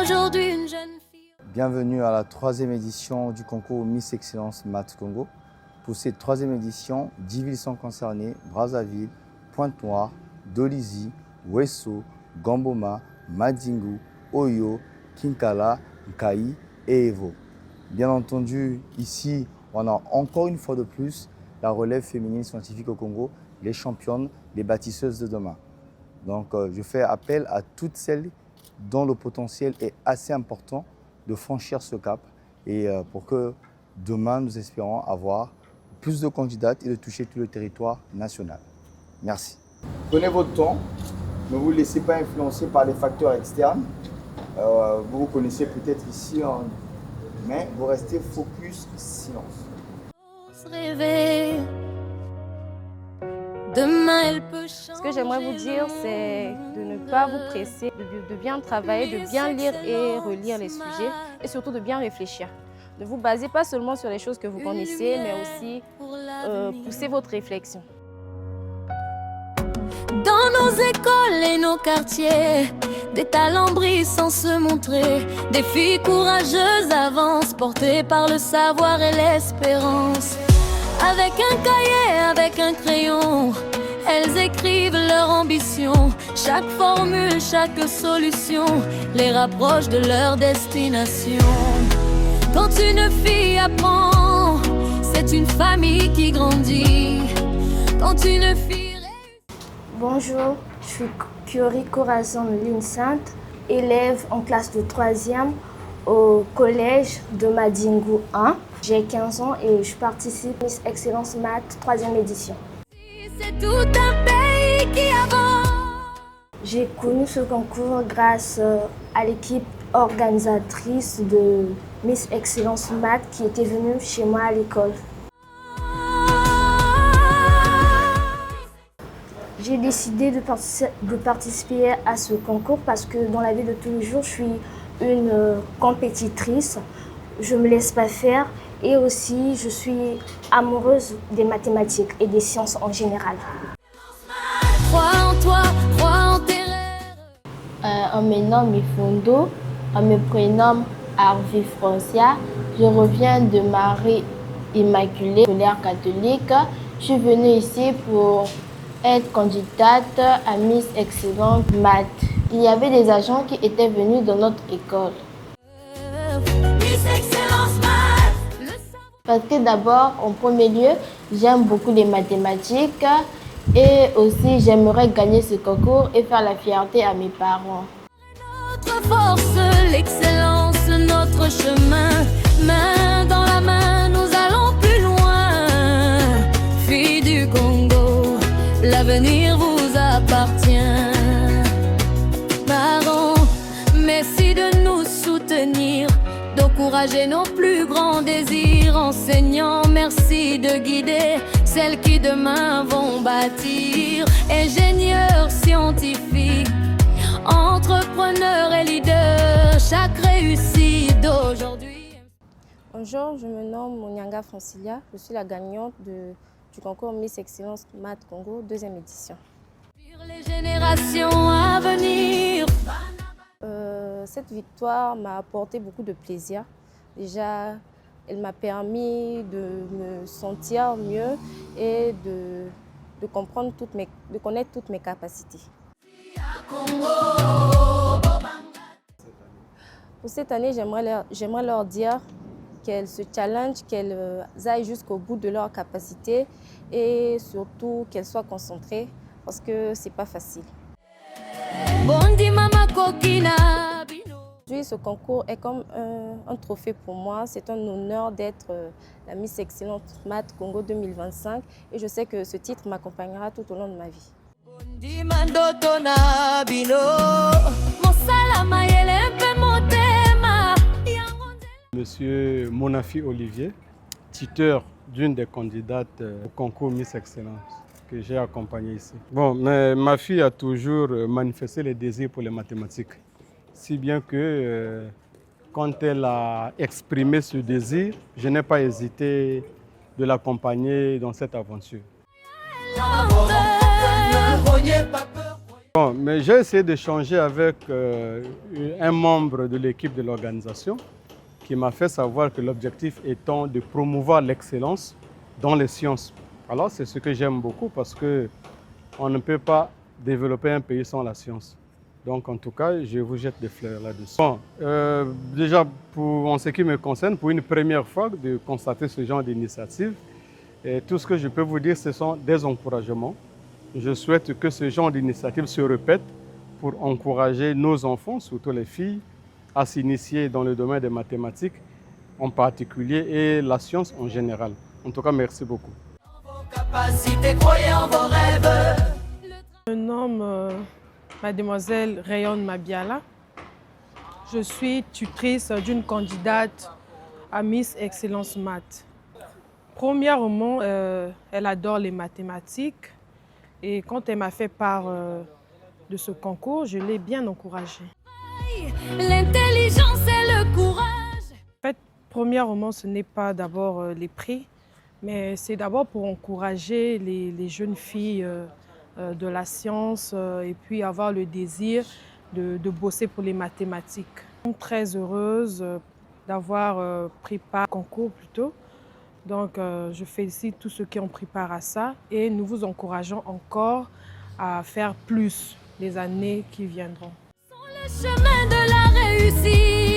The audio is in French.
aujourd'hui une jeune fille. Bienvenue à la 3e édition du concours Miss Excellence Maths Congo. Pour cette 3e édition, 10 villes sont concernées: Brazzaville, Pointe-Noire, Dolisie, Ouesso, Gamboma, Madingu, Oyo, Kinkala, Nkaï et Evo. Bien entendu, ici, on a encore une fois de plus la relève féminine scientifique au Congo, les championnes, les bâtisseuses de demain. Donc, je fais appel à toutes celles dont le potentiel est assez important de franchir ce cap et pour que demain, nous espérons avoir plus de candidates et de toucher tout le territoire national. Merci. Prenez votre temps, ne vous laissez pas influencer par les facteurs externes. Vous connaissez peut-être ici, mais vous restez focus, silence. Ce que j'aimerais vous dire, c'est de ne pas vous presser, de bien travailler, de bien lire et relire les sujets et surtout de bien réfléchir. Ne vous basez pas seulement sur les choses que vous connaissez, mais aussi poussez votre réflexion. Dans nos écoles et nos quartiers, des talents brillent sans se montrer. Des filles courageuses avancent, portées par le savoir et l'espérance. Avec un cahier, avec un crayon, elles écrivent leur ambition. Chaque formule, chaque solution les rapproche de leur destination. Quand une fille apprend, c'est une famille qui grandit. Quand une fille... Bonjour, je suis Kyori Corazon Lune Sainte, élève en classe de 3e au collège de Madingu 1. J'ai 15 ans et je participe à Miss Excellence Maths 3e édition. C'est tout un pays qui avance. J'ai connu ce concours grâce à l'équipe organisatrice de Miss Excellence Maths qui était venue chez moi à l'école. J'ai décidé de participer à ce concours parce que dans la vie de tous les jours, je suis une compétitrice. Je ne me laisse pas faire et aussi je suis amoureuse des mathématiques et des sciences en général. Crois en toi, crois en tes rêves. On me nomme Ifundo, on me prénomme Harvey Francia. Je reviens de Marie Immaculée, scolaire catholique. Je suis venue ici pour être candidate à Miss Excellence Maths. Il y avait des agents qui étaient venus dans notre école. Parce que d'abord, en premier lieu, j'aime beaucoup les mathématiques et aussi j'aimerais gagner ce concours et faire la fierté à mes parents. Notre force, l'excellence, notre chemin, main dans la main, nous allons plus loin. Filles du Congo, l'avenir vous appartient. Parents, merci de nous soutenir, d'encourager nos plus grands désirs. Enseignants, merci de guider celles qui demain vont bâtir. Ingénieurs, scientifiques, entrepreneurs et leaders, chaque réussite d'aujourd'hui. Bonjour, je me nomme Monyanga Francilia. Je suis la gagnante du concours Miss Excellence Maths Congo 2e édition. Pour les générations à venir. Cette victoire m'a apporté beaucoup de plaisir. Déjà, elle m'a permis de me sentir mieux et de connaître toutes mes capacités. Pour cette année, j'aimerais leur dire qu'elles se challengent, qu'elles aillent jusqu'au bout de leurs capacités et surtout qu'elles soient concentrées parce que c'est pas facile. Aujourd'hui, ce concours est comme un trophée pour moi. C'est un honneur d'être la Miss Excellence Maths Congo 2025 et je sais que ce titre m'accompagnera tout au long de ma vie. Monsieur Monafi Olivier, tuteur d'une des candidates au concours Miss Excellence que j'ai accompagné ici. Bon, mais ma fille a toujours manifesté le désir pour les mathématiques. Si bien que quand elle a exprimé ce désir, je n'ai pas hésité de l'accompagner dans cette aventure. Bon, mais j'ai essayé d'échanger avec un membre de l'équipe de l'organisation qui m'a fait savoir que l'objectif étant de promouvoir l'excellence dans les sciences. Alors c'est ce que j'aime beaucoup parce qu'on ne peut pas développer un pays sans la science. Donc en tout cas, je vous jette des fleurs là-dessus. Bon, déjà, en ce qui me concerne, pour une première fois de constater ce genre d'initiative, tout ce que je peux vous dire, ce sont des encouragements. Je souhaite que ce genre d'initiative se répète pour encourager nos enfants, surtout les filles, à s'initier dans le domaine des mathématiques en particulier et la science en général. En tout cas, merci beaucoup. Je me nomme Mademoiselle Rayonne Mabiala. Je suis tutrice d'une candidate à Miss Excellence Maths. Premièrement, elle adore les mathématiques et quand elle m'a fait part de ce concours, je l'ai bien encouragée. L'intelligence et le courage. En fait, premièrement, ce n'est pas d'abord les prix, mais c'est d'abord pour encourager les jeunes filles de la science et puis avoir le désir de bosser pour les mathématiques. Je suis très heureuse d'avoir pris part au concours plutôt. Donc, je félicite tous ceux qui ont pris part à ça et nous vous encourageons encore à faire plus les années qui viendront. Le chemin de la réussite.